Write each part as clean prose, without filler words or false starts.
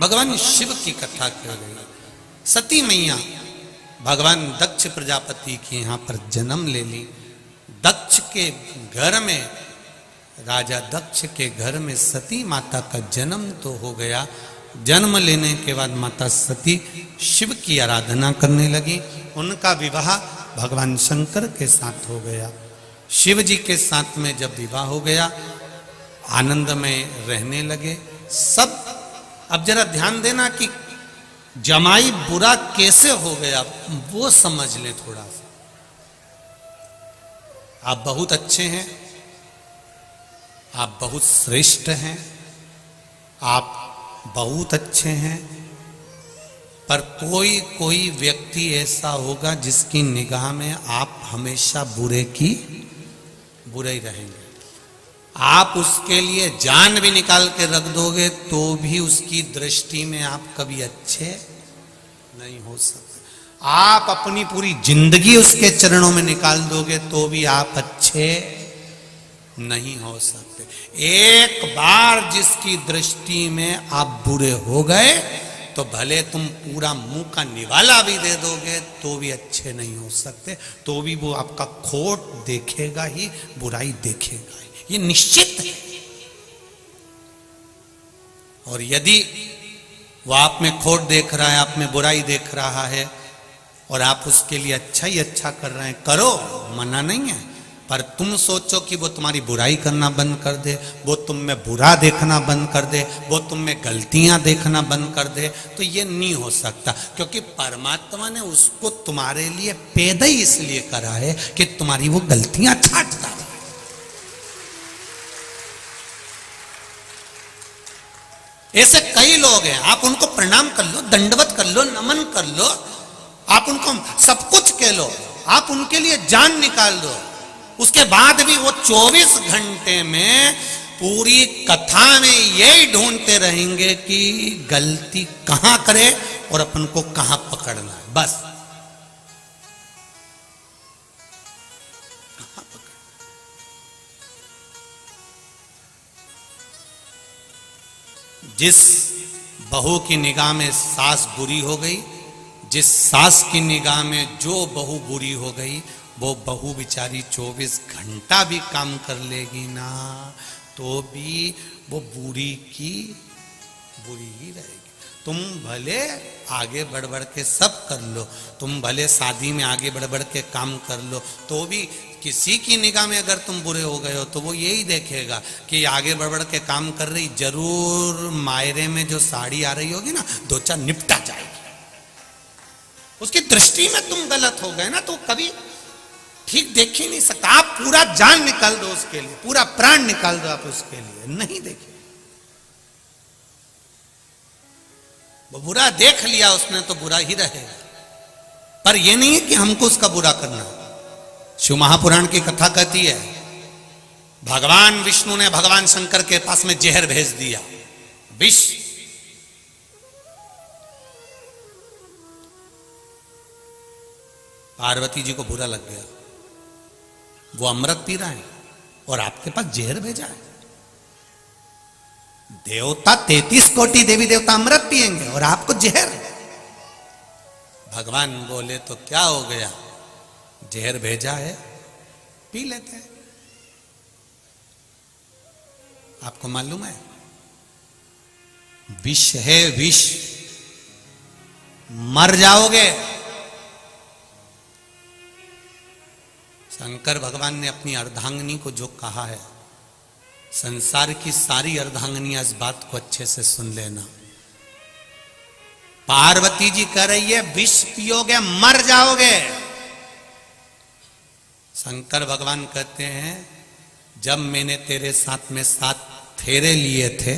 भगवान शिव की कथा कर गई। सती मैया भगवान दक्ष प्रजापति के यहाँ पर जन्म ले ली। दक्ष के घर में, राजा दक्ष के घर में सती माता का जन्म तो हो गया। जन्म लेने के बाद माता सती शिव की आराधना करने लगी। उनका विवाह भगवान शंकर के साथ हो गया। शिव जी के साथ में जब विवाह हो गया, आनंद में रहने लगे सब। अब जरा ध्यान देना कि जमाई बुरा कैसे हो गया वो समझ ले थोड़ा सा। आप बहुत अच्छे हैं, आप बहुत श्रेष्ठ हैं, आप बहुत अच्छे हैं, पर कोई कोई व्यक्ति ऐसा होगा जिसकी निगाह में आप हमेशा बुरे ही रहेंगे। आप उसके लिए जान भी निकाल के रख दोगे तो भी उसकी दृष्टि में आप कभी अच्छे नहीं हो सकते। आप अपनी पूरी जिंदगी उसके चरणों में निकाल दोगे तो भी आप अच्छे नहीं हो सकते। एक बार जिसकी दृष्टि में आप बुरे हो गए तो भले तुम पूरा मुंह का निवाला भी दे दोगे तो भी अच्छे नहीं हो सकते। तो भी वो आपका खोट देखेगा ही, बुराई देखेगा ही, ये निश्चित है। और यदि वो आप में खोट देख रहा है, आप में बुराई देख रहा है और आप उसके लिए अच्छा ही अच्छा कर रहे हैं, करो, मना नहीं है। पर तुम सोचो कि वो तुम्हारी बुराई करना बंद कर दे, वो तुम में बुरा देखना बंद कर दे, वो तुम में गलतियां देखना बंद कर दे, तो ये नहीं हो सकता। क्योंकि परमात्मा ने उसको तुम्हारे लिए पैदा ही इसलिए करा है कि तुम्हारी वो गलतियां छांटता है। ऐसे कई लोग हैं, आप उनको प्रणाम कर लो, दंडवत कर लो, नमन कर लो, आप उनको सब कुछ कह लो, आप उनके लिए जान निकाल दो, उसके बाद भी वो 24 घंटे में पूरी कथा में यही ढूंढते रहेंगे कि गलती कहां करे और अपन को कहां पकड़ना है। बस कहां पकड़ना। जिस बहू की निगाह में सास बुरी हो गई, जिस सास की निगाह में जो बहू बुरी हो गई, वो बहू बेचारी 24 घंटा भी काम कर लेगी ना तो भी वो बुरी की बुरी ही रहेगी। तुम भले आगे बढ़ बढ़ के सब कर लो, तुम भले शादी में आगे बढ़ बढ़ के काम कर लो, तो भी किसी की निगाह में अगर तुम बुरे हो गए हो तो वो यही देखेगा कि आगे बढ़ बढ़ के काम कर रही, जरूर मायरे में जो साड़ी आ रही होगी ना, दो चार निपटा जाएगी। उसकी दृष्टि में तुम गलत हो गए ना तो कभी ठीक देख ही नहीं सकता। आप पूरा जान निकाल दो उसके लिए, पूरा प्राण निकाल दो आप उसके लिए, नहीं देखे। वो बुरा देख लिया उसने तो बुरा ही रहेगा। पर यह नहीं है कि हमको उसका बुरा करना। शिव महापुराण की कथा कहती है, भगवान विष्णु ने भगवान शंकर के पास में जहर भेज दिया, विष। पार्वती जी को बुरा लग गया, वो अमृत पी रहा है और आपके पास जहर भेजा है। देवता 33 कोटि देवी देवता अमृत पिएंगे और आपको जहर। भगवान बोले तो क्या हो गया, जहर भेजा है, पी लेते हैं। आपको मालूम है विष है, विष, मर जाओगे। शंकर भगवान ने अपनी अर्धांगिनी को जो कहा है, संसार की सारी अर्धांगिनियां इस बात को अच्छे से सुन लेना। पार्वती जी कह रही है विष पियोगे मर जाओगे। शंकर भगवान कहते हैं जब मैंने तेरे साथ में 7 फेरे लिए थे,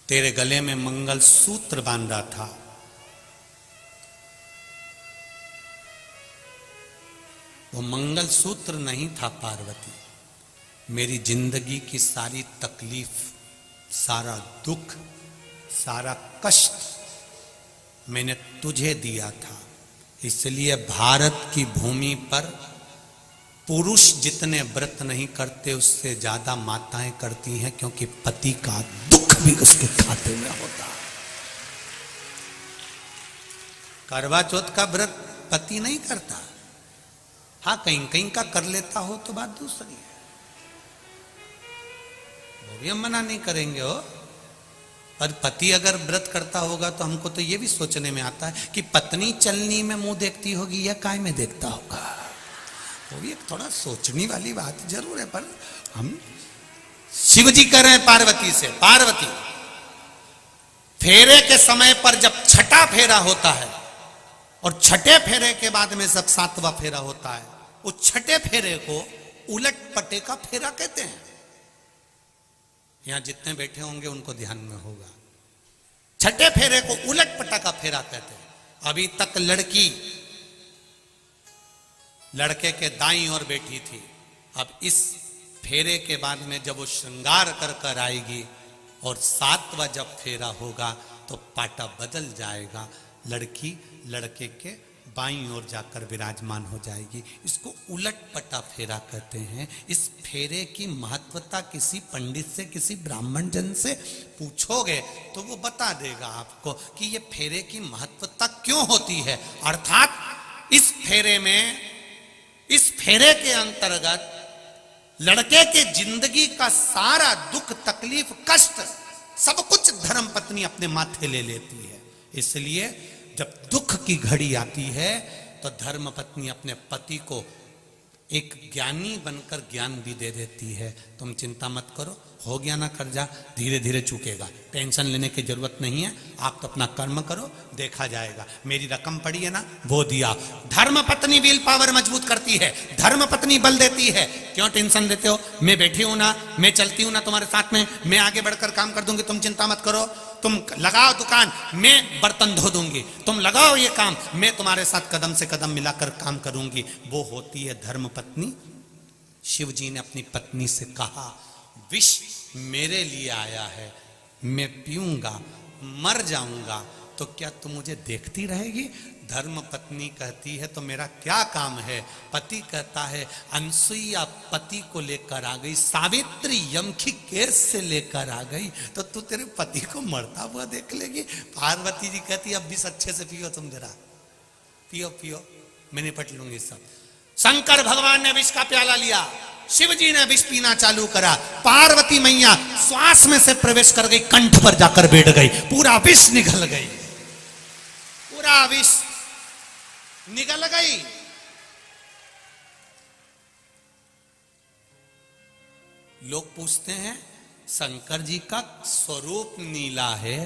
तेरे गले में मंगल सूत्र बांधा था, वो मंगल सूत्र नहीं था पार्वती। मेरी जिंदगी की सारी तकलीफ, सारा दुख, सारा कष्ट मैंने तुझे दिया था। इसलिए भारत की भूमि पर पुरुष जितने व्रत नहीं करते उससे ज्यादा माताएं करती हैं, क्योंकि पति का दुख भी उसके खाते में होता है। करवा चौथ का व्रत पति नहीं करता, हाँ कहीं कहीं का कर लेता हो तो बात दूसरी है, वो भी हम मना नहीं करेंगे हो। पर पति अगर व्रत करता होगा तो हमको तो ये भी सोचने में आता है कि पत्नी चलनी में मुंह देखती होगी या काय में देखता होगा। वो भी एक थोड़ा सोचने वाली बात जरूर है। पर हम शिव जी कह रहे हैं पार्वती से, पार्वती फेरे के समय पर जब छठा फेरा होता है और छठे फेरे के बाद में जब सातवां फेरा होता है, उस छठे फेरे को उलट पटे का फेरा कहते हैं। यहां जितने बैठे होंगे उनको ध्यान में होगा, छठे फेरे को उलट पटा का फेरा कहते हैं। अभी तक लड़की लड़के के दाईं ओर बैठी थी, अब इस फेरे के बाद में जब वो श्रृंगार कर कर आएगी और सातवां जब फेरा होगा तो पाटा बदल जाएगा, लड़की लड़के के बाईं ओर जाकर विराजमान हो जाएगी। इसको उलट पटा फेरा कहते हैं। इस फेरे की महत्वता किसी पंडित से, किसी ब्राह्मण जन से पूछोगे तो वो बता देगा आपको कि ये फेरे की महत्वता क्यों होती है। अर्थात इस फेरे में, इस फेरे के अंतर्गत लड़के के जिंदगी का सारा दुख, तकलीफ, कष्ट सब कुछ धर्मपत्नी अपने माथे ले लेती है। इसलिए जब दुख की घड़ी आती है तो धर्मपत्नी अपने पति को एक ज्ञानी बनकर ज्ञान भी दे देती है। तुम चिंता मत करो, हो गया ना कर्जा, धीरे धीरे चुकेगा, टेंशन लेने की जरूरत नहीं है, आप तो अपना कर्म करो, देखा जाएगा। मेरी रकम पड़ी है ना, वो दिया। धर्मपत्नी विल पावर मजबूत करती है, धर्मपत्नी बल देती है। क्यों टेंशन लेते हो, मैं बैठी हूं ना, मैं चलती हूं ना तुम्हारे साथ में, मैं आगे बढ़कर काम कर दूंगी, तुम चिंता मत करो। तुम लगाओ दुकान, मैं बर्तन धो दूंगी, तुम लगाओ ये काम, मैं तुम्हारे साथ कदम से कदम मिलाकर काम करूंगी। वो होती है धर्मपत्नी। शिव जी ने अपनी पत्नी से कहा, विष मेरे लिए आया है, मैं पीऊंगा, मर जाऊंगा, तो क्या तुम मुझे देखती रहेगी? धर्मपत्नी कहती है तो मेरा क्या काम है? पति कहता है अनसुईया पति को लेकर आ गई, सावित्री यम की केस से लेकर आ गई, तो तू तेरे पति को मरता हुआ देख लेगी? पार्वती जी कहती अब भी अच्छे से पियो, तुम जरा पियो पियो, मैं निपट लूंगी सब। शंकर भगवान ने विष का प्याला लिया, शिव जी ने विष पीना चालू करा, पार्वती मैया श्वास में से प्रवेश कर गई, कंठ पर जाकर बैठ गई, पूरा विष निकल गई, पूरा विष निकल गई। लोग पूछते हैं शंकर जी का स्वरूप नीला है,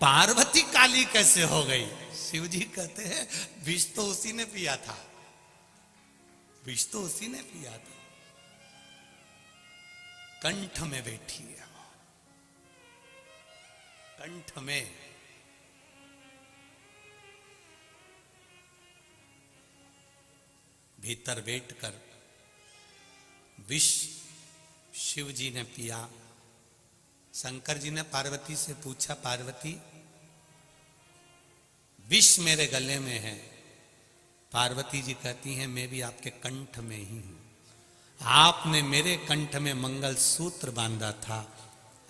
पार्वती काली कैसे हो गई? शिव जी कहते हैं विष तो उसी ने पिया था, विष तो उसी ने पिया था, कंठ में बैठी है, कंठ में। भीतर बैठकर विष शिव जी ने पिया। शंकर जी ने पार्वती से पूछा, पार्वती विष मेरे गले में है। पार्वती जी कहती हैं मैं भी आपके कंठ में ही हूं, आपने मेरे कंठ में मंगल सूत्र बांधा था,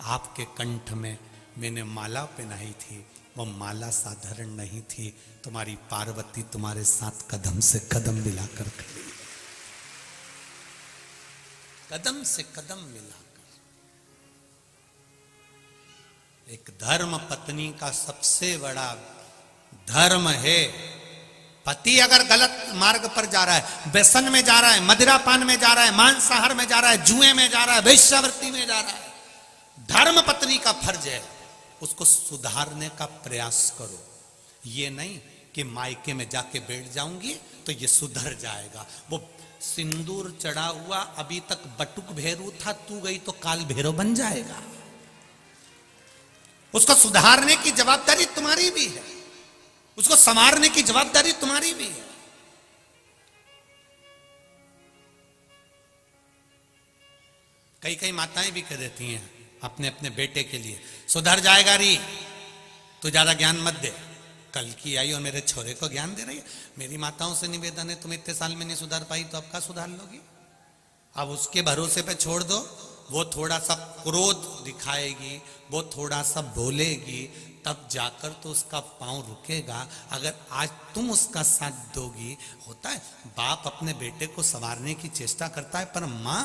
आपके कंठ में मैंने माला पहनाई थी, वो माला साधारण नहीं थी, तुम्हारी पार्वती तुम्हारे साथ कदम से कदम मिलाकर खड़ी, कदम से कदम मिलाकर। एक धर्म पत्नी का सबसे बड़ा धर्म है, पति अगर गलत मार्ग पर जा रहा है, व्यसन में जा रहा है, मदिरा पान में जा रहा है, मांसाहार में जा रहा है, जुए में जा रहा है, वेश्यावृत्ति में जा रहा है, धर्म पत्नी का फर्ज है उसको सुधारने का प्रयास करो। ये नहीं कि मायके में जाके बैठ जाऊंगी तो ये सुधर जाएगा। वो सिंदूर चढ़ा हुआ अभी तक बटुक भैरू था, तू गई तो काल भैरव बन जाएगा। उसको सुधारने की जवाबदारी तुम्हारी भी है, उसको संवारने की जवाबदारी तुम्हारी भी है। कई कई माताएं भी कह देती हैं अपने अपने बेटे के लिए, सुधर जाएगा री, तू ज्यादा ज्ञान मत दे। कल की आई और मेरे छोरे को ज्ञान दे रही है। मेरी माताओं से निवेदन है, तुम इतने साल में नहीं सुधार पाई तो अब का सुधार लोगी? अब उसके भरोसे पे छोड़ दो, वो थोड़ा सा क्रोध दिखाएगी, वो थोड़ा सा बोलेगी, तब जाकर तो उसका पांव रुकेगा। अगर आज तुम उसका साथ दोगी, होता है बाप अपने बेटे को संवारने की चेष्टा करता है, पर माँ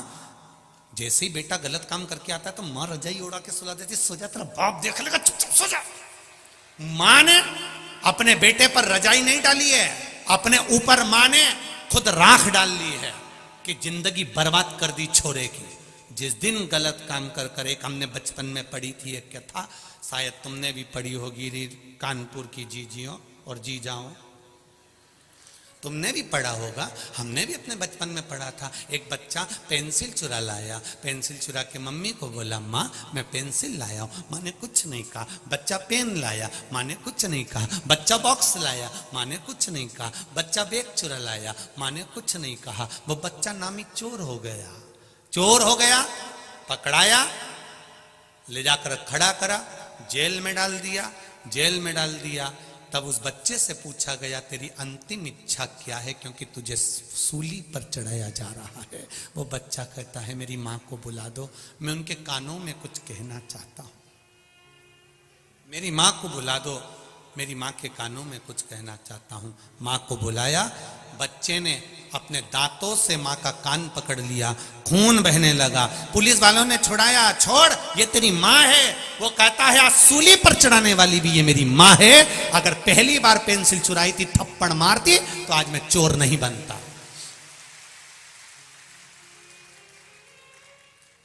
जैसे ही बेटा गलत काम करके आता है तो माँ रजाई उड़ा के सुला देती, सो जा तेरा बाप देख लेगा, चुपचाप सो जा। माँ ने अपने बेटे पर रजाई नहीं डाली है, अपने ऊपर माँ ने खुद राख डाल ली है कि जिंदगी बर्बाद कर दी छोरे की। जिस दिन गलत काम कर कर, एक हमने बचपन में पढ़ी थी एक कथा, शायद तुमने भी पढ़ी होगी, कानपुर की जीजियों और जीजाओं, तुमने भी पढ़ा होगा, हमने भी अपने बचपन में पढ़ा था। एक बच्चा पेंसिल चुरा लाया, पेंसिल चुरा के मम्मी को बोला, माँ मैं पेंसिल लाया हूँ। माँ ने कुछ नहीं कहा। बच्चा पेन लाया, माँ ने कुछ नहीं कहा। बच्चा बॉक्स लाया, माँ ने कुछ नहीं कहा। बच्चा बैग चुरा लाया, माँ ने कुछ नहीं कहा। वो बच्चा नामी चोर हो गया। चोर हो गया, पकड़ाया, ले जाकर खड़ा करा, जेल में डाल दिया। जेल में डाल दिया, तब उस बच्चे से पूछा गया, तेरी अंतिम इच्छा क्या है, क्योंकि तुझे सूली पर चढ़ाया जा रहा है। वो बच्चा कहता है, मेरी माँ को बुला दो, मैं उनके कानों में कुछ कहना चाहता हूँ। मेरी माँ को बुला दो, मेरी माँ के कानों में कुछ कहना चाहता हूँ। माँ को बुलाया, बच्चे ने अपने दांतों से माँ का कान पकड़ लिया, खून बहने लगा। पुलिस वालों ने छुड़ाया, छोड़ ये तेरी माँ है। वो कहता है, आज सूली पर चढ़ाने वाली भी ये मेरी माँ है। अगर पहली बार पेंसिल चुराई थी, थप्पड़ मारती, तो आज मैं चोर नहीं बनता।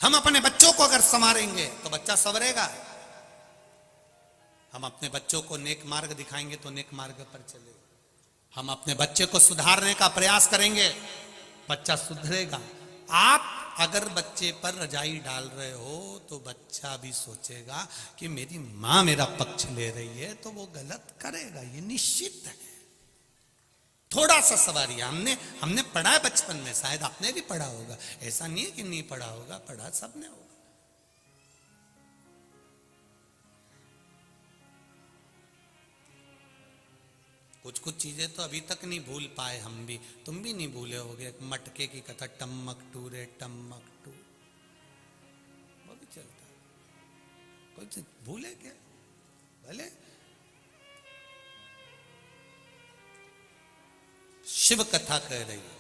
हम अपने बच्चों को अगर संवारेंगे तो बच्चा संवरेगा। हम अपने बच्चों को नेक मार्ग दिखाएंगे तो नेक मार्ग पर चलेगा। हम अपने बच्चे को सुधारने का प्रयास करेंगे, बच्चा सुधरेगा। आप अगर बच्चे पर रजाई डाल रहे हो तो बच्चा भी सोचेगा कि मेरी माँ मेरा पक्ष ले रही है, तो वो गलत करेगा, ये निश्चित है। थोड़ा सा सवारी हमने पढ़ा है बचपन में, शायद आपने भी पढ़ा होगा। ऐसा नहीं है कि नहीं पढ़ा होगा, पढ़ा सबने होगा। कुछ कुछ चीजें तो अभी तक नहीं भूल पाए हम भी, तुम भी नहीं भूले होगे। मटके की कथा, टम्मक टू रे टम्मक टू, वो भी चलता है। कोई भूले क्या? भले शिव कथा कह रही है,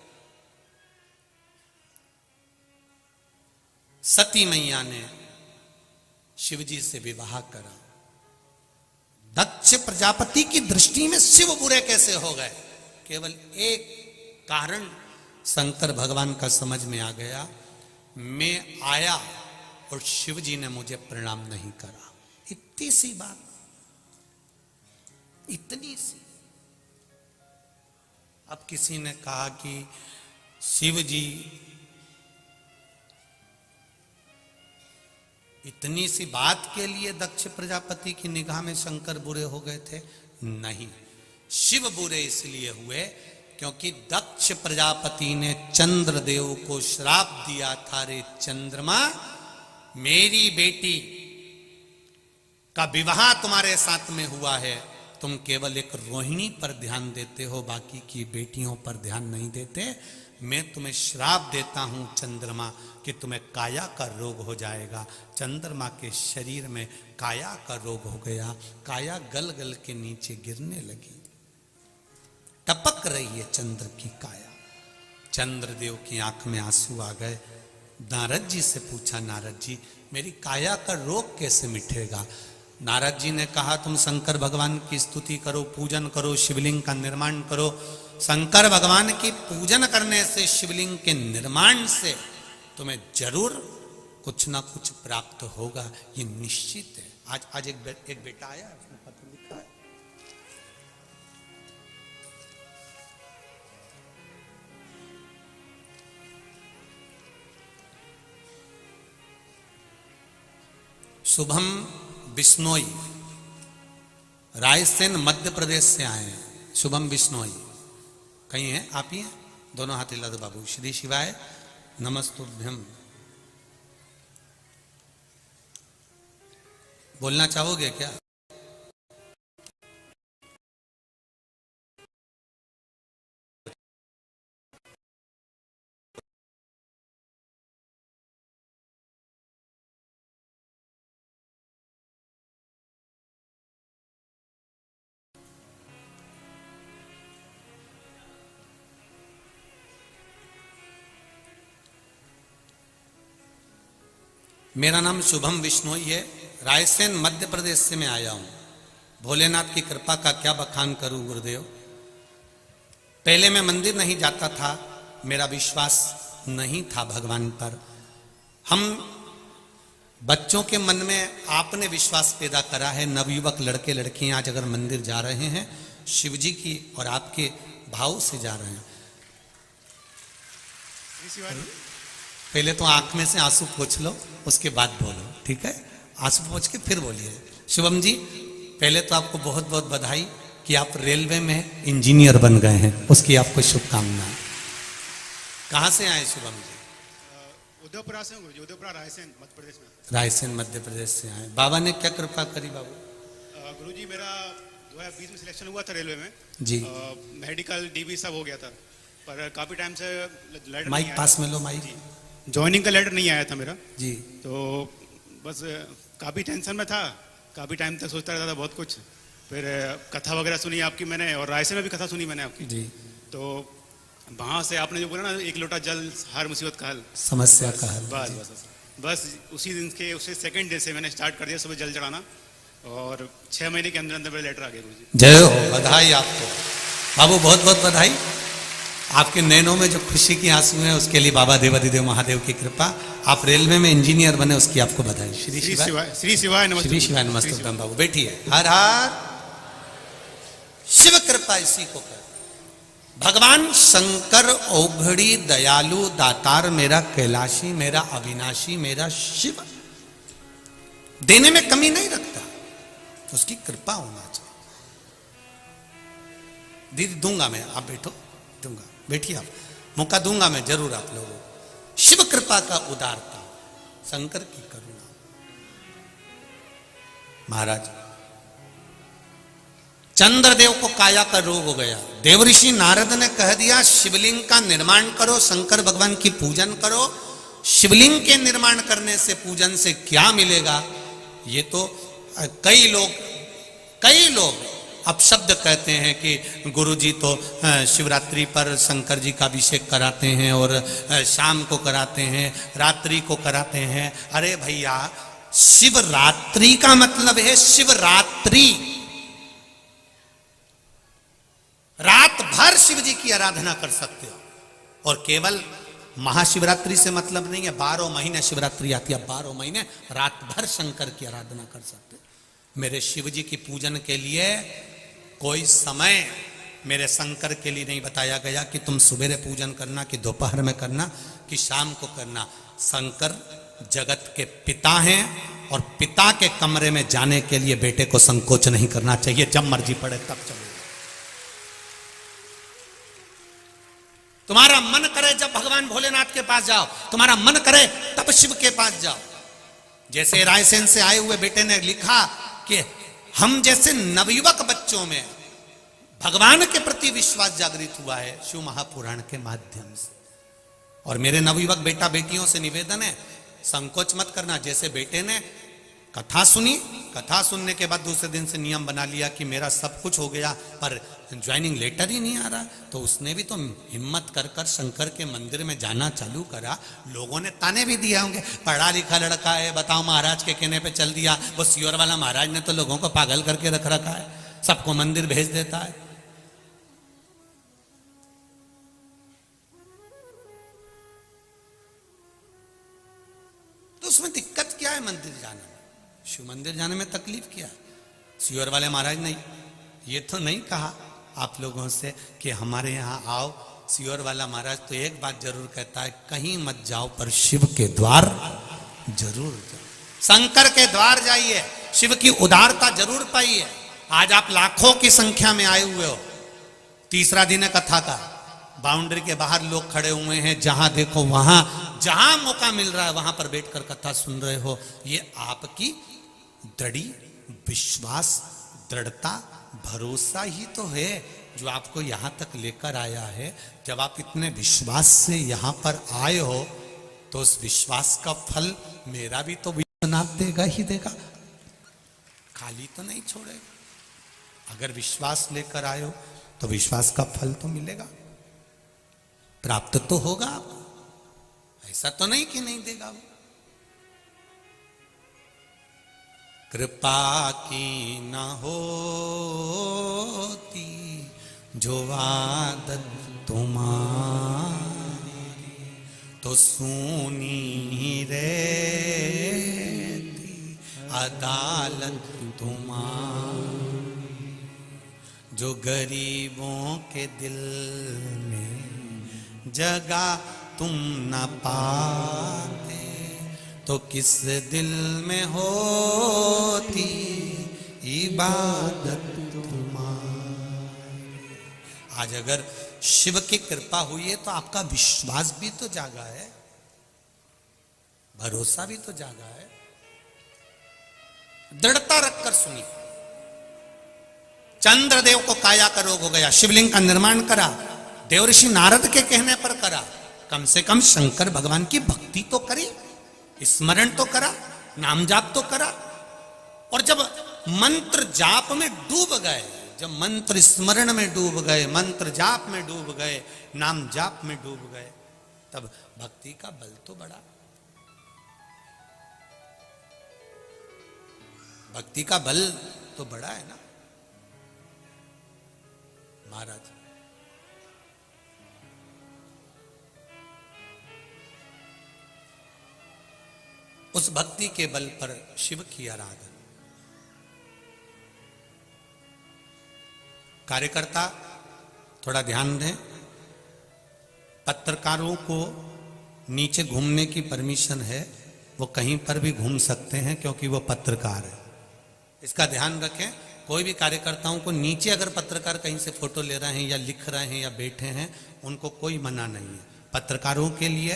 सती मैया ने शिवजी से विवाह करा। दक्ष प्रजापति की दृष्टि में शिव बुरे कैसे हो गए? केवल एक कारण शंकर भगवान का समझ में आ गया, मैं आया और शिव जी ने मुझे प्रणाम नहीं करा। इतनी सी बात, इतनी सी। अब किसी ने कहा कि शिव जी इतनी सी बात के लिए दक्ष प्रजापति की निगाह में शंकर बुरे हो गए थे? नहीं, शिव बुरे इसलिए हुए क्योंकि दक्ष प्रजापति ने चंद्रदेव को श्राप दिया था, रे चंद्रमा, मेरी बेटी का विवाह तुम्हारे साथ में हुआ है, तुम केवल एक रोहिणी पर ध्यान देते हो, बाकी की बेटियों पर ध्यान नहीं देते। मैं तुम्हें श्राप देता हूं चंद्रमा कि तुम्हें काया का रोग हो जाएगा। चंद्रमा के शरीर में काया का रोग हो गया, काया गल गल के नीचे गिरने लगी, टपक रही है चंद्र की काया। चंद्रदेव की आंख में आंसू आ गए। नारद जी से पूछा, नारद जी मेरी काया का रोग कैसे मिटेगा? नारद जी ने कहा, तुम शंकर भगवान की स्तुति करो, पूजन करो, शिवलिंग का निर्माण करो। शंकर भगवान की पूजन करने से, शिवलिंग के निर्माण से तुम्हें जरूर कुछ ना कुछ प्राप्त होगा, ये निश्चित है। आज एक बेटा आया, उसने पत्र लिखा है, शुभम बिश्नोई, रायसेन मध्य प्रदेश से आए हैं। शुभम बिश्नोई कहीं हैं? आप ही हैं? दोनों हाथ हिला दो बाबू। श्री शिवाय नमस्तुभ्यम। बोलना चाहोगे क्या? मेरा नाम शुभम विश्नोई है। रायसेन मध्य प्रदेश से मैं आया हूँ। भोलेनाथ की कृपा का क्या बखान करूं गुरुदेव। पहले मैं मंदिर नहीं जाता था, मेरा विश्वास नहीं था भगवान पर। हम बच्चों के मन में आपने विश्वास पैदा करा है। नवयुवक लड़के लड़कियां आज अगर मंदिर जा रहे हैं, शिव जी की और आपके भाव से जा रहे हैं। पहले तो आंख में से आंसू पोंछ लो, उसके बाद बोलो, ठीक है? आंसू पोंछ के फिर बोलिए। शुभम जी, पहले तो आपको बहुत बहुत बधाई कि आप रेलवे में इंजीनियर बन गए हैं, उसकी आपको शुभकामनाएं। कहाँ से आए शुभम जी? उदयपुरा से हूँ, उदयपुरा रायसेन मध्य प्रदेश में। रायसेन मध्य प्रदेश से आए। बाबा ने क्या कृपा करी बाबू? गुरुजी मेरा 2020 में सिलेक्शन हुआ था रेलवे में जी। मेडिकल डीबी सब हो गया था, पर काफी टाइम से लेटर माइक पास में लो, माइक। ज्वाइनिंग का लेटर नहीं आया था मेरा जी। तो बस काफी टेंशन में था, काफी टाइम तक सोचता रहता था बहुत कुछ। फिर कथा वगैरह सुनी आपकी मैंने, और रायसेन में भी कथा सुनी मैंने आपकी जी। तो वहां से आपने जो बोला ना, एक लोटा जल हर मुसीबत का हल, समस्या का हल। बस बस बस उसी दिन के उसी सेकंड डे से मैंने स्टार्ट कर दिया सुबह जल चढ़ाना, और 6 महीने के अंदर अंदर मेरा लेटर आ गया गुरुजी। जय हो, बधाई आपको बाबू, बहुत बहुत बधाई। आपके नैनों में जो खुशी की आंसू हैं उसके लिए बाबा देवाधिदेव महादेव की कृपा। आप रेलवे में इंजीनियर बने, उसकी आपको बधाई। श्री शिवाय, श्री शिवाय नमस्ते। श्री शिवाय नमस्ते। बाबू बैठिए। हर हर शिव कृपा इसी को कर। भगवान शंकर औघड़ी दयालु दातार, मेरा कैलाशी, मेरा अविनाशी, मेरा शिव देने में कमी नहीं रखता, उसकी कृपा होना चाहिए। दीदी दूंगा मैं, आप बैठो, दूंगा, बैठिए आप, मौका दूंगा मैं जरूर आप लोगों को। शिव कृपा का उदारता, शंकर की करुणा। महाराज चंद्रदेव को काया का रोग हो गया। देवऋषि नारद ने कह दिया शिवलिंग का निर्माण करो, शंकर भगवान की पूजन करो। शिवलिंग के निर्माण करने से, पूजन से क्या मिलेगा? ये तो कई लोग अपशब्द कहते हैं कि गुरुजी तो शिवरात्रि पर शंकर जी का अभिषेक कराते हैं और शाम को कराते हैं, रात्रि को कराते हैं। अरे भैया, शिवरात्रि का मतलब है शिवरात्रि, रात भर शिव जी की आराधना कर सकते हो। और केवल महाशिवरात्रि से मतलब नहीं है, 12 महीने शिवरात्रि आती है, 12 महीने रात भर शंकर की आराधना कर सकते हो। मेरे शिव जी की पूजन के लिए कोई समय मेरे शंकर के लिए नहीं बताया गया कि तुम सुबह पूजन करना, कि दोपहर में करना, कि शाम को करना। शंकर जगत के पिता हैं, और पिता के कमरे में जाने के लिए बेटे को संकोच नहीं करना चाहिए। जब मर्जी पड़े तब चलो। तुम्हारा मन करे जब भगवान भोलेनाथ के पास जाओ, तुम्हारा मन करे तब शिव के पास जाओ। जैसे रायसेन से आए हुए बेटे ने लिखा कि हम जैसे नवयुवक बच्चों में भगवान के प्रति विश्वास जागृत हुआ है शिव महापुराण के माध्यम से। और मेरे नवयुवक बेटा बेटियों से निवेदन है, संकोच मत करना। जैसे बेटे ने कथा सुनी, कथा सुनने के बाद दूसरे दिन से नियम बना लिया कि मेरा सब कुछ हो गया पर ज्वाइनिंग लेटर ही नहीं आ रहा, तो उसने भी तो हिम्मत कर कर शंकर के मंदिर में जाना चालू करा। लोगों ने ताने भी दिया होंगे, पढ़ा लिखा लड़का है, बताओ महाराज के कहने पे चल दिया। वो सियोर वाला महाराज ने तो लोगों को पागल करके रख रखा है, सबको मंदिर भेज देता है। तो उसमें दिक्कत क्या है मंदिर जाने में? शिव मंदिर जाने में तकलीफ क्या है? सियोर वाले महाराज ने ये तो नहीं कहा आप लोगों से कि हमारे यहाँ आओ। सियोर वाला महाराज तो एक बात जरूर कहता है, कहीं मत जाओ पर शिव के द्वार जरूर जाओ, शंकर के द्वार जाइए, शिव की उदारता जरूर पाइए। आज आप लाखों की संख्या में आए हुए हो, तीसरा दिन है कथा का, बाउंड्री के बाहर लोग खड़े हुए हैं, जहां देखो वहां, जहां मौका मिल रहा है वहां पर बैठकर कथा सुन रहे हो। ये आपकी दृढ़ विश्वास, दृढ़ता, भरोसा ही तो है जो आपको यहां तक लेकर आया है। जब आप इतने विश्वास से यहां पर आए हो तो उस विश्वास का फल मेरा भी तो विश्वनाथ देगा ही देगा, खाली तो नहीं छोड़ेगा। अगर विश्वास लेकर आए हो तो विश्वास का फल तो मिलेगा, प्राप्त तो होगा आपको, ऐसा तो नहीं कि नहीं देगा वो। कृपा की न होती जो आदत तुम्हारी तो सूनी रहती अदालत तुम्हारी। जो गरीबों के दिल में जगह तुम न पाते तो किस दिल में होती इबादत तुम्हारी। आज अगर शिव की कृपा हुई है तो आपका विश्वास भी तो जागा है, भरोसा भी तो जागा है। दृढ़ता रखकर सुनिए। चंद्रदेव को काया का रोग हो गया, शिवलिंग का निर्माण करा, देवर्षि नारद के कहने पर करा। कम से कम शंकर भगवान की भक्ति तो करी, स्मरण तो करा, नाम जाप तो करा। और जब मंत्र जाप में डूब गए, जब मंत्र स्मरण में डूब गए, मंत्र जाप में डूब गए, नाम जाप में डूब गए, तब भक्ति का बल तो बढ़ा। भक्ति का बल तो बढ़ा है ना महाराज। उस भक्ति के बल पर शिव की आराधना। कार्यकर्ता थोड़ा ध्यान दें, पत्रकारों को नीचे घूमने की परमिशन है, वो कहीं पर भी घूम सकते हैं क्योंकि वो पत्रकार है। इसका ध्यान रखें। कोई भी कार्यकर्ताओं को नीचे अगर पत्रकार कहीं से फोटो ले रहे हैं या लिख रहे हैं या बैठे हैं, उनको कोई मना नहीं है। पत्रकारों के लिए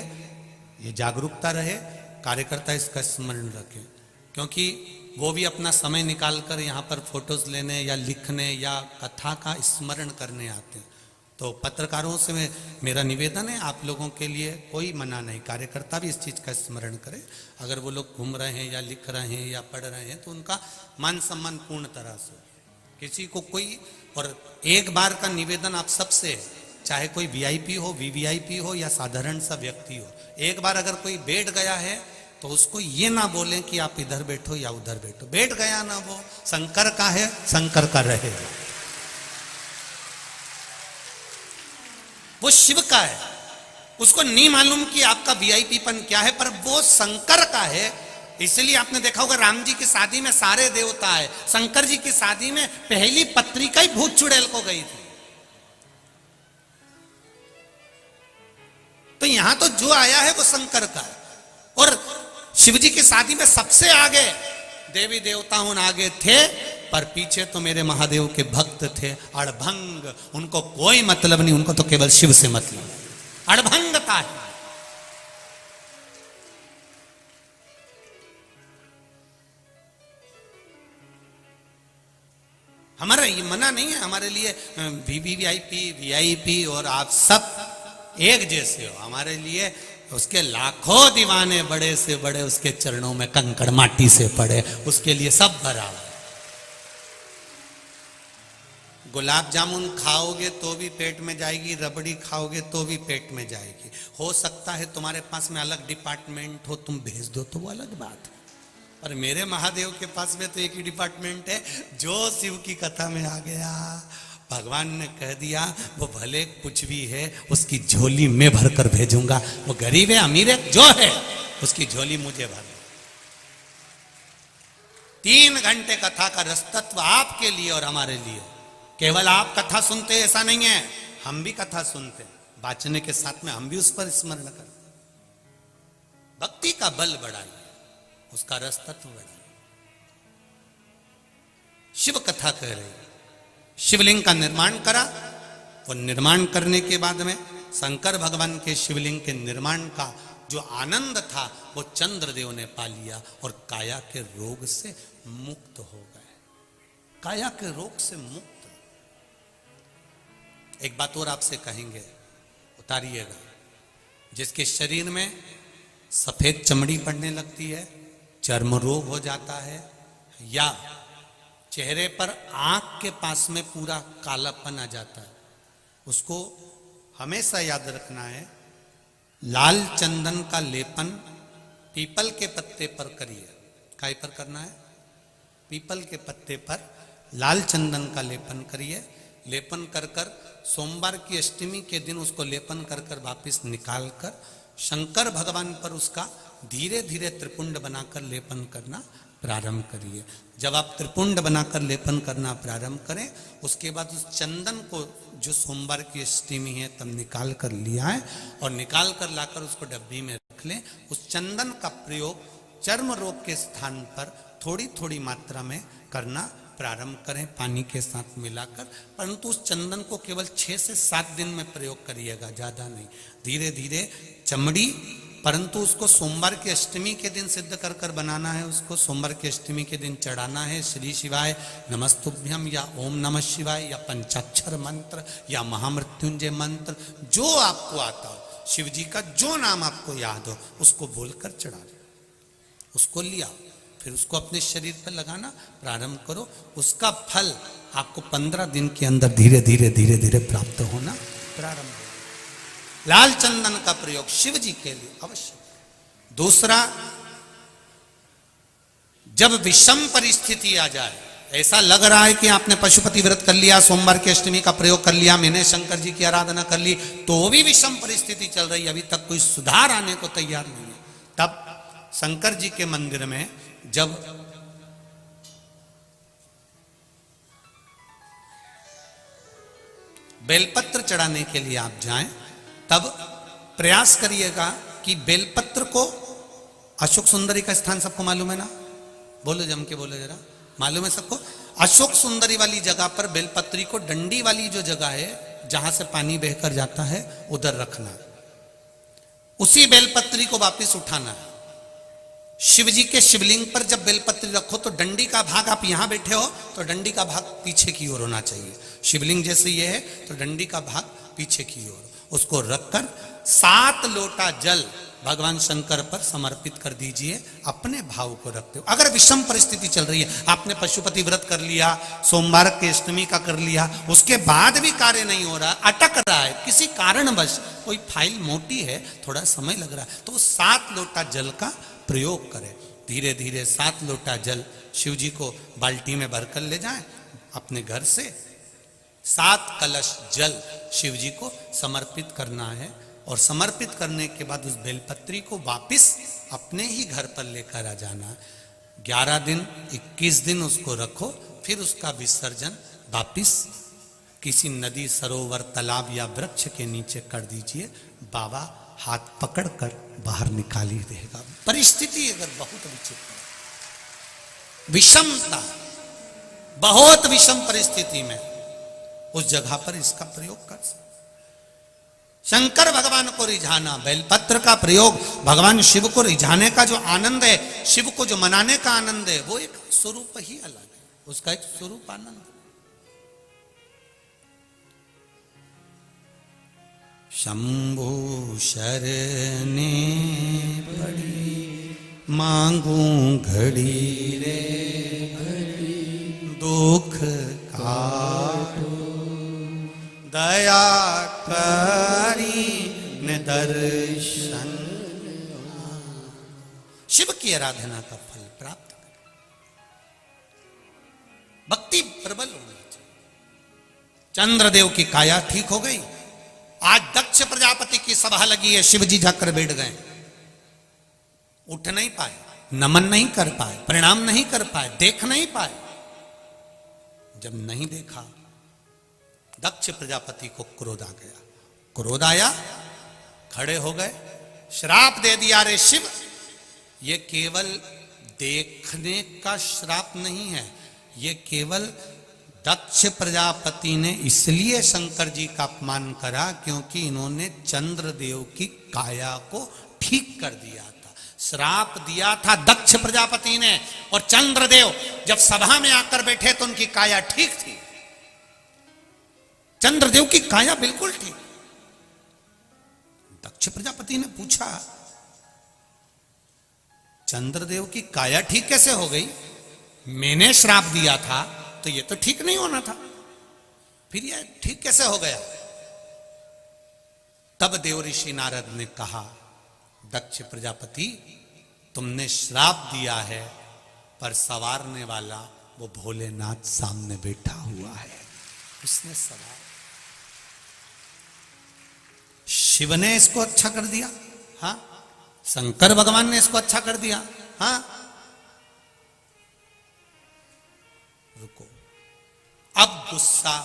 ये जागरूकता रहे, कार्यकर्ता इसका स्मरण रखें, क्योंकि वो भी अपना समय निकालकर यहाँ पर फोटोज लेने या लिखने या कथा का स्मरण करने आते हैं। तो पत्रकारों से मेरा निवेदन है, आप लोगों के लिए कोई मना नहीं, कार्यकर्ता भी इस चीज़ का स्मरण करें। अगर वो लोग घूम रहे हैं या लिख रहे हैं या पढ़ रहे हैं तो उनका मान सम्मान पूर्ण तरह से, किसी को कोई। और एक बार का निवेदन आप सबसे है, चाहे कोई वीआईपी हो, वीवीआईपी हो या साधारण सा व्यक्ति हो, एक बार अगर कोई बैठ गया है तो उसको ये ना बोलें कि आप इधर बैठो या उधर बैठो। बैठ गया ना, वो शंकर का है, शंकर का रहेगा। वो शिव का है, उसको नहीं मालूम कि आपका वीआईपीपन क्या है, पर वो शंकर का है। इसलिए आपने देखा होगा राम जी की शादी में सारे देवता है, शंकर जी की शादी में पहली पत्रिका ही भूत चुड़ैल को गई थी। तो यहां तो जो आया है वो शंकर का है। और शिव जी की शादी में सबसे आगे देवी देवताओं आगे थे, पर पीछे तो मेरे महादेव के भक्त थे अड़भंग। उनको कोई मतलब नहीं, उनको तो केवल शिव से मतलब, अड़भंगता है। हमारा ये मना नहीं है, हमारे लिए वीवीआईपी वीआईपी और आप सब एक जैसे हो। हमारे लिए उसके लाखों दीवाने बड़े से बड़े उसके चरणों में कंकड़ माटी से पड़े, उसके लिए सब बराबर। गुलाब जामुन खाओगे तो भी पेट में जाएगी, रबड़ी खाओगे तो भी पेट में जाएगी। हो सकता है तुम्हारे पास में अलग डिपार्टमेंट हो, तुम भेज दो तो वो अलग बात है, पर मेरे महादेव के पास में तो एक ही डिपार्टमेंट है। जो शिव की कथा में आ गया, भगवान ने कह दिया वो भले कुछ भी है उसकी झोली में भर कर भेजूंगा। वो गरीब है अमीर है जो है, उसकी झोली मुझे भर। 3 घंटे कथा का रसतत्व आपके लिए और हमारे लिए। केवल आप कथा सुनते ऐसा नहीं है, हम भी कथा सुनते, वाचने के साथ में हम भी उस पर स्मरण करते। भक्ति का बल बढ़ाइए, उसका रसतत्व बढ़ाइए। शिव कथा कह रही, शिवलिंग का निर्माण करा। वो निर्माण करने के बाद में शंकर भगवान के शिवलिंग के निर्माण का जो आनंद था वो चंद्रदेव ने पा लिया और काया के रोग से मुक्त हो गए। काया के रोग से मुक्त। एक बात और आपसे कहेंगे, उतारिएगा। जिसके शरीर में सफेद चमड़ी पड़ने लगती है, चर्म रोग हो जाता है, या चेहरे पर आंख के पास में पूरा कालापन आ जाता है, उसको हमेशा याद रखना है, लाल चंदन का लेपन पीपल के पत्ते पर करिए। काय पर करना है? पीपल के पत्ते पर लाल चंदन का लेपन करिए। लेपन कर कर सोमवार की अष्टमी के दिन उसको लेपन कर कर वापिस निकाल कर शंकर भगवान पर उसका धीरे धीरे त्रिपुंड बनाकर लेपन करना प्रारंभ करिए। जब आप त्रिपुंड बनाकर लेपन करना प्रारंभ करें, उसके बाद उस चंदन को जो सोमवार की अष्टमी है तब निकाल कर लिया है और निकाल कर लाकर उसको डब्बी में रख लें। उस चंदन का प्रयोग चर्म रोग के स्थान पर थोड़ी थोड़ी मात्रा में करना प्रारंभ करें, पानी के साथ मिलाकर। परंतु उस चंदन को केवल 6 से 7 दिन में प्रयोग करिएगा, ज्यादा नहीं। धीरे धीरे चमड़ी, परंतु उसको सोमवार की अष्टमी के दिन सिद्ध कर कर बनाना है। उसको सोमवार की अष्टमी के दिन चढ़ाना है श्री शिवाय नमस्तुभ्यम या ओम नमः शिवाय या पंचाक्षर मंत्र या महामृत्युंजय मंत्र, जो आपको आता हो, शिव जी का जो नाम आपको याद हो उसको बोलकर चढ़ा दो। उसको लिया, फिर उसको अपने शरीर पर लगाना प्रारंभ करो। उसका फल आपको 15 दिन के अंदर धीरे धीरे धीरे धीरे प्राप्त होना प्रारंभ हो। लाल चंदन का प्रयोग शिव जी के लिए अवश्य। दूसरा, जब विषम परिस्थिति आ जाए, ऐसा लग रहा है कि आपने पशुपति व्रत कर लिया, सोमवार की अष्टमी का प्रयोग कर लिया, मैंने शंकर जी की आराधना कर ली, तो भी विषम परिस्थिति चल रही है, अभी तक कोई सुधार आने को तैयार नहीं है, तब शंकर जी के मंदिर में जब बेलपत्र चढ़ाने के लिए आप जाएं, तब प्रयास करिएगा कि बेलपत्र को, अशोक सुंदरी का स्थान सबको मालूम है ना? बोलो, जम के बोलो जरा, मालूम है सबको? अशोक सुंदरी वाली जगह पर बेलपत्री को, डंडी वाली जो जगह है जहां से पानी बहकर जाता है, उधर रखना। उसी बेलपत्री को वापस उठाना है। शिव जी के शिवलिंग पर जब बेलपत्री रखो तो डंडी का भाग, आप यहां बैठे हो तो डंडी का भाग पीछे की ओर होना चाहिए। शिवलिंग जैसे ये है तो डंडी का भाग पीछे की ओर। उसको रखकर 7 लोटा जल भगवान शंकर पर समर्पित कर दीजिए, अपने भाव को रखते हो। अगर विषम परिस्थिति चल रही है, आपने पशुपति व्रत कर लिया, सोमवार के अष्टमी का कर लिया, उसके बाद भी कार्य नहीं हो रहा, अटक रहा है किसी कारणवश, कोई फाइल मोटी है, थोड़ा समय लग रहा है, तो 7 लोटा जल का प्रयोग करें। धीरे धीरे 7 लोटा जल शिव जी को बाल्टी में भरकर ले जाएं अपने घर से। 7 कलश जल शिव जी को समर्पित करना है और समर्पित करने के बाद उस बेलपत्री को वापिस अपने ही घर पर लेकर आ जाना। 11 दिन 21 दिन उसको रखो, फिर उसका विसर्जन वापिस किसी नदी, सरोवर, तालाब या वृक्ष के नीचे कर दीजिए। बाबा हाथ पकड़कर बाहर निकाल ही देगा। परिस्थिति अगर बहुत विचित्र, विषमता, बहुत विषम परिस्थिति में उस जगह पर इसका प्रयोग कर सकते। शंकर भगवान को रिझाना, बेलपत्र का प्रयोग भगवान शिव को रिझाने का जो आनंद है, शिव को जो मनाने का आनंद है, वो एक स्वरूप ही अलग है, उसका एक स्वरूप आनंद। शंभु शरणे पड़ी मांगू घड़ी रे घड़ी, दुख काटो दया करी निदर्शन। शिव की आराधना का फल प्राप्त करें, भक्ति प्रबल होनी चाहिए। चंद्रदेव की काया ठीक हो गई। आज दक्ष प्रजापति की सभा लगी है, शिव जी जाकर बैठ गए, उठ नहीं पाए, नमन नहीं कर पाए, प्रणाम नहीं कर पाए, देख नहीं पाए। जब नहीं देखा, दक्ष प्रजापति को क्रोध आ गया। क्रोध आया, खड़े हो गए, श्राप दे दिया, रे शिव, ये केवल देखने का श्राप नहीं है, ये केवल दक्ष प्रजापति ने इसलिए शंकर जी का अपमान करा क्योंकि इन्होंने चंद्रदेव की काया को ठीक कर दिया था। श्राप दिया था दक्ष प्रजापति ने, और चंद्रदेव जब सभा में आकर बैठे तो उनकी काया ठीक थी। चंद्रदेव की काया बिल्कुल ठीक। दक्ष प्रजापति ने पूछा, चंद्रदेव की काया ठीक कैसे हो गई? मैंने श्राप दिया था तो ये तो ठीक नहीं होना था, फिर ये ठीक कैसे हो गया? तब देव ऋषि नारद ने कहा, दक्ष प्रजापति, तुमने श्राप दिया है पर संवारने वाला वो भोलेनाथ सामने बैठा हुआ है। उसने सवाल, शिव ने इसको अच्छा कर दिया, हाँ, शंकर भगवान ने इसको अच्छा कर दिया, हाँ। रुको, अब गुस्सा